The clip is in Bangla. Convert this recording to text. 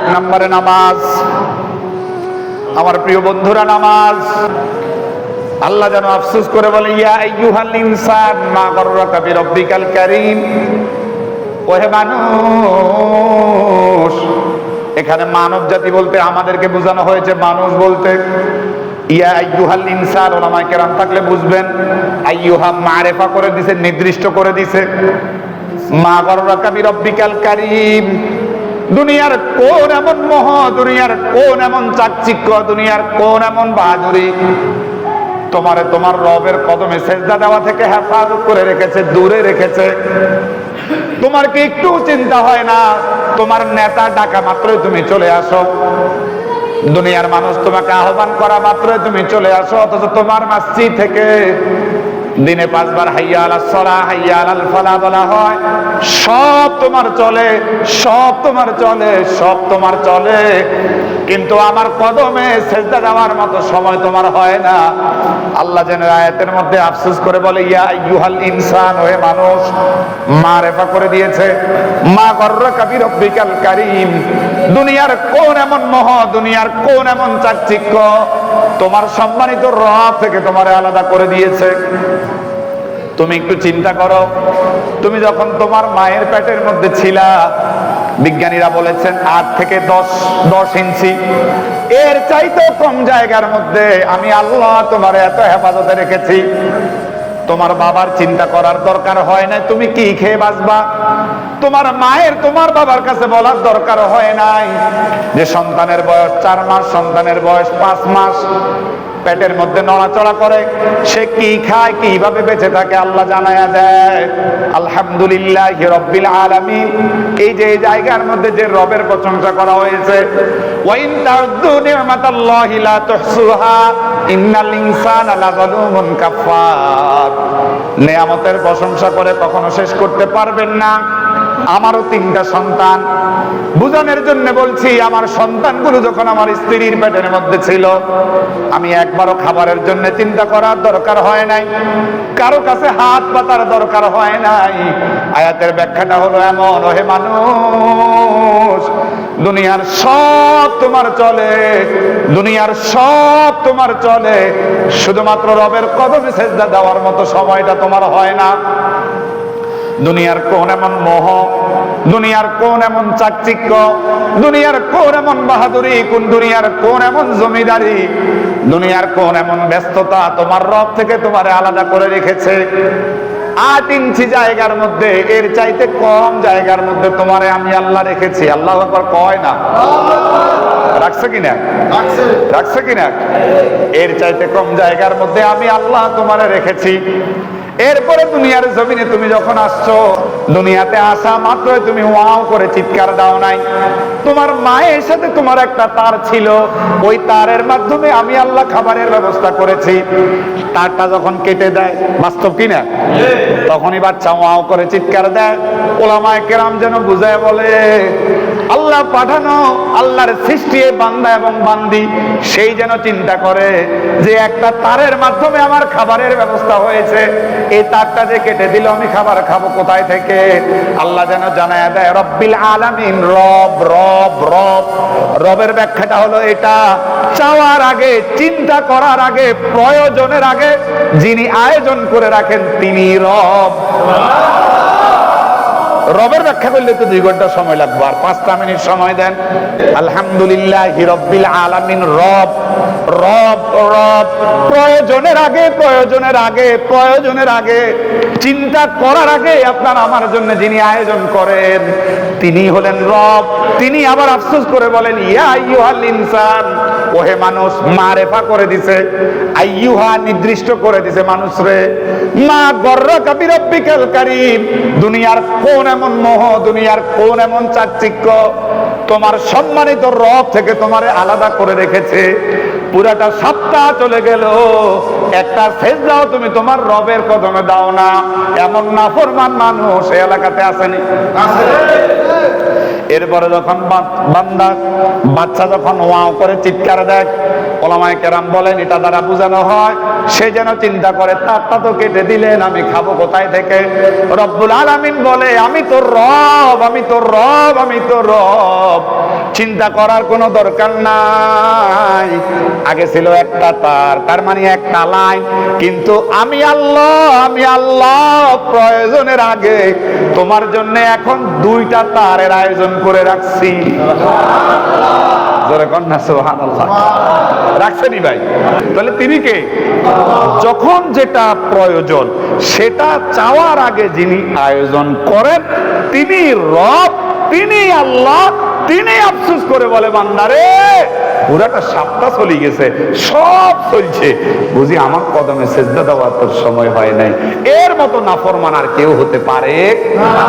এক নম্বরে নামাজ। আমার প্রিয় বন্ধুরা, নামাজ আল্লাহ যেন আফসোস করে বলে, ইয়া আইয়ুহাল ইনসান মা গাররাকা বিরাব্বিকাল কারীম। ওহে মানুষ, এখানে মানব জাতি বলতে আমাদেরকে বোঝানো হয়েছে, মানুষ বলতে ইয়া আইয়ুহাল ইনসান। ওলামায়ে কেরাম থাকলে বুঝবেন, আইয়ুহা মারেফা করে দিছে, নির্দিষ্ট করে দিছে। মা গাররাকা বিরাব্বিকাল কারীম, দুনিয়ার কোন এমন মোহ, দুনিয়ার কোন এমন চাকচিক্য, দুনিয়ার কোন এমন বাহাদুরি তোমারে তোমার রবের কদমে সেজদা দেওয়া থেকে হেফাজত করে রেখেছে, দূরে রেখেছে। তোমার কি একটু চিন্তা হয় না, তোমার নেতা ডাকা মাত্রই তুমি চলে আসো, দুনিয়ার মানুষ তোমাকে আহ্বান করা মাত্রই তুমি চলে আসো, অথচ তোমার মসজিদ থেকে দিনে 5 বার হাইয়া আলাস সালাহ, হাইয়া আলাল ফালাহ বলা হয়। সব তোমার চলে, সব তোমার চলে, সব তোমার চলে, কিন্তু আমার কদমে সেজদা দেওয়ার মতো সময় তোমার হয় না। আল্লাহ যেন আয়াতের মধ্যে আফসোস করে বলে, ইয়া আইয়ুহাল ইনসান, ওহে মানুষ, মারেফা করে দিয়েছে। মা গাররাকা বিরাব্বিকাল কারীম, দুনিয়ার কোন এমন মোহ, দুনিয়ার কোন এমন চাকচিক্য তোমার সম্মানিত রব থেকে তোমারে আলাদা করে দিয়েছে। তুমি একটু চিন্তা করো, তুমি যখন তোমার মায়ের পেটের মধ্যে ছিলা, বিজ্ঞানীরা বলেছেন 8 থেকে 10 ইঞ্চি, এর চাইতে কম জায়গার মধ্যে আমি আল্লাহ তোমার এত হেফাজতে রেখেছি। তোমার বাবার চিন্তা করার দরকার হয় না তুমি কি খেয়ে বাঁচবা, তোমার মায়ের তোমার বাবার কাছে বলার দরকার হয় নাই যে সন্তানের বয়স 4 মাস, সন্তানের বয়স 5 মাস, পেটের মধ্যে নড়াচড়া করে, সে কি খায়, কিভাবে বেঁচে থাকে আল্লাহ জানায়া দেয়। আলহামদুলিল্লাহি রাব্বিল আলামিন, এই যে এই জায়গার মধ্যে যে রবের প্রশংসা করা হয়েছে, ওয়া ইন তা'উদ্দু নি'মাতাল্লাহি লা তুহসুহা ইন্নাল ইনসানা লাযালুমুন কাফফার। নেয়ামতের প্রশংসা করে কখনো শেষ করতে পারবেন না। আমারও 3টা সন্তান, বুঝানোর জন্য বলছি, আমার সন্তানগুলো যখন আমার স্ত্রীর পেটের মধ্যে ছিল, আমি একবারও খাবারের জন্য চিন্তা করার দরকার হয় নাই, কারো কাছে হাত পাতার দরকার হয় নাই। আয়াতের ব্যাখ্যাটা হলো এমন, ওহে মানুষ, দুনিয়ার সব তোমার চলে, দুনিয়ার সব তোমার চলে, শুধুমাত্র রবের কদমে সেজদা দেওয়ার মতো সময়টা তোমার হয় না। দুনিয়ার কোন এমন মোহ, দুনিয়ার কোন এমন চাকচিক্য, দুনিয়ার কোন এমন বাহাদুরি, কোন দুনিয়ার কোন এমন জমিদারি, দুনিয়ার কোন এমন ব্যস্ততা তোমার রব থেকে তোমারে আলাদা করে রেখেছে। 8 ইঞ্চি জায়গার মধ্যে, এর চাইতে কম জায়গার মধ্যে তোমারে আমি আল্লাহ রেখেছি। আল্লাহু আকবার কয় না? রাখছে কিনা? রাখছে কিনা? এর চাইতে কম জায়গার মধ্যে আমি আল্লাহ তোমারে রেখেছি। এরপরে দুনিয়ার জমিনে তুমি যখন আসছো, দুনিয়াতে আসা মাত্রই তুমি ওয়াও করে চিৎকার দাও নাই। তোমার মায়ের সাথে তোমার একটা তার ছিল, ওই তারের মাধ্যমে আমি আল্লাহ খাবারের ব্যবস্থা করেছি। তারটা যখন কেটে দেয়, বাস্তব কিনা, তখনই বাচ্চা ওয়াও করে চিৎকার দেয়। ওলামায়ে কেরাম যেন বুঝায় বলে, আল্লাহ পাঠানো, আল্লাহর সৃষ্টি বান্দা এবং বান্দি, সেই যেন চিন্তা করে যে একটা তারের মাধ্যমে আমার খাবারের ব্যবস্থা হয়েছে, এই তারটা যে কেটে দিল আমি খাবার খাবো কোথায় থেকে? আল্লাহ যেন জানায় দেয়, রব্বিল আলামিন, রব রব রব। রবের ব্যাখ্যাটা হলো এটা, চাওয়ার আগে, চিন্তা করার আগে, প্রয়োজনের আগে যিনি আয়োজন করে রাখেন তিনি রব। রবের ব্যাখ্যা করলে তো 2 ঘন্টা সময় লাগবে, আর 5টা মিনিট সময় দেন। আলহামদুলিল্লাহি রাব্বিল আলামিন, রব রব রব। প্রয়োজনের আগে, প্রয়োজনের আগে, প্রয়োজনের আগে, চিন্তা করার আগে আপনার আমার জন্য যিনি আয়োজন করেন তিনি হলেন রব। তিনি আবার আফসোস করে বলেন, ইয়া আইয়ুহাল ইনসান, ওহে মানুষ, মারেফা করে দিছে, আইয়ুহা নির্দিষ্ট করে দিছে মানুষরে। মা গাররাকা বিরাব্বিকাল কারীম, দুনিয়ার কোন এমন মোহ, দুনিয়ার কোন এমন চাকচিক্য তোমার সম্মানিত রব থেকে তোমারে আলাদা করে রেখেছে। পুরাটা সপ্তাহ চলে গেল, একটা সেজদাও তুমি তোমার রবের কদমে দাও না। এমন নাফরমান মানুষ এই এলাকাতে আসেনি? এরপরে যখন বান্দা, বাচ্চা যখন ওয়াও করে চিৎকার দেয়, ওলামায়ে কেরাম বলেন এটা দ্বারা বোঝানো হয় সে যেন চিন্তা করে, তারটা তো কেটে দিলেন, আমি খাবো কোথায় থেকে? রব্বুল আলামিন বলে, আমি তো রব, আমি তো রব, আমি তো রব। চিন্তা করার কোনো দরকার নাই। আগে ছিল একটা তার, তার মানে একটা লাইন, কিন্তু আমি আল্লাহ প্রয়োজনের আগে তোমার জন্য এখন দুইটা তারের আয়োজন করে রাখছি। জোরে কন্যা সুবহানাল্লাহ। রাখছেনি ভাই? তাহলে তিনি কে? যখন যেটা প্রয়োজন সেটা চাওয়ার আগে যিনি আয়োজন করেন তিনি রব, তিনি আল্লাহ। তিনি আফসোস করে বলে, বান্দারে পুরাটা সপ্তাহ চলে গেছে, সব চলছে, বুঝি আমার কদমে সেজদা দেওয়ার তোর সময় হয় নাই। এর মতো নাফরমান আর কেউ হতে পারে না।